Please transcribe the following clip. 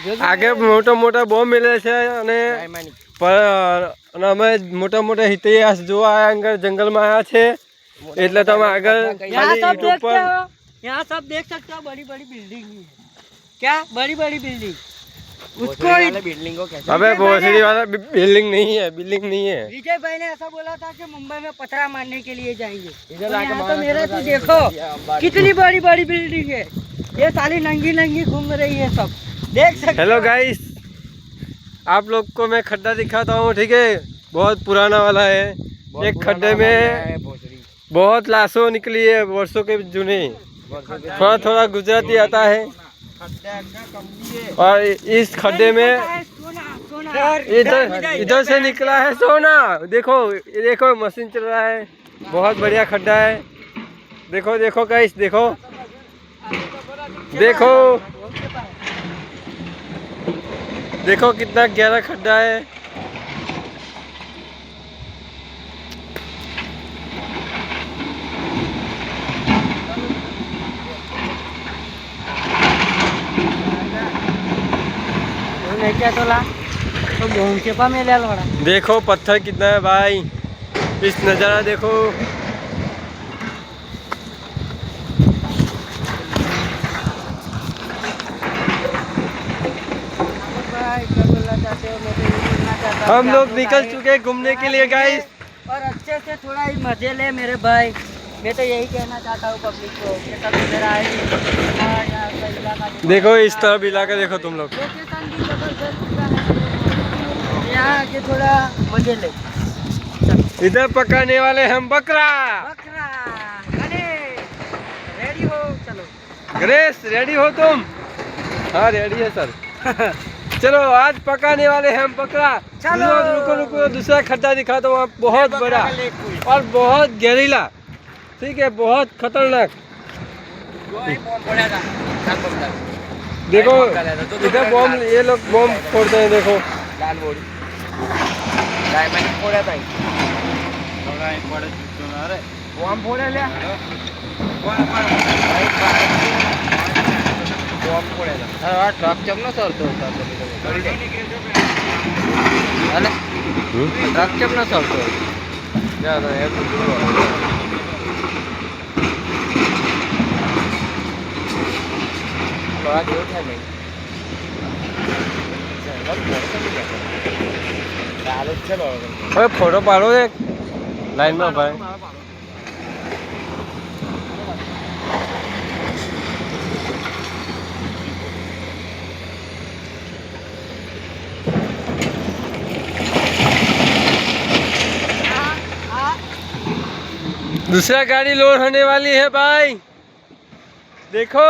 आगे मोटा मोटा बॉम्ब मिले छे અને અમે મોટા મોટા ઇતિહાસ જોવા આયા जंगल में आया छे એટલે તમે આગળ यहाँ सब देख सकते हो बड़ी बड़ी बिल्डिंग है क्या बड़ी बड़ी बिल्डिंग उसको बिल्डिंग को कैसे अबे भोसड़ी वाला बिल्डिंग नहीं है विजय भाई ने ऐसा बोला था कि मुंबई में पथरा मारने के लिए जाएंगे तो मेरे तो देखो कितनी बड़ी बड़ी बिल्डिंग है ये साली नंगी नंगी घूम रही है सब देख सकते। हेलो गाइस आप लोग को मैं खड्डा दिखाता हूँ ठीक है बहुत पुराना वाला है एक खड्डे में बहुत लाशों निकली है वर्षों के जुनी थोड़ा थोड़ा गुजराती आता है और इस खड्डे में इधर से निकला है सोना देखो ये देखो मशीन चल रहा है बहुत बढ़िया खड्डा है देखो देखो गाइस देखो देखो देखो कितना गहरा खड्डा है क्या तोला तो घूम के पा मेले लड़ा देखो पत्थर कितना है भाई इस नज़ारा देखो हम लोग निकल चुके हैं घूमने के लिए गाइस और अच्छे से थोड़ा ही मजे ले मेरे भाई मैं तो यही कहना चाहता हूँ पब्लिक को कि सब इधर आए देखो इस तरफ इलाका देखो तुम लोग लोकेशन भी जबरदस्त है यहाँ आके थोड़ा मजे ले इधर पकाने वाले हम बकरा बकरा रेडी हो चलो ग्रेस रेडी हो तुम हाँ रेडी है सर चलो आज पकाने वाले हैं हम बकरा चलो रुको रुको दूसरा खड्डा दिखा दो वहाँ बहुत बड़ा और बहुत गहरीला ठीक है बहुत खतरनाक देखो इधर बॉम्ब ये लोग बॉम्ब फोड़ते हैं देखो लाल बोड़ी डायमंड फोड़ा था बॉम्ब फोड़ा ले ट्रक चमनो सरतो ट्रक चमनो सरतो फोटो पाड़ो एक लाइन में भाई दूसरा गाड़ी लोड होने वाली है भाई देखो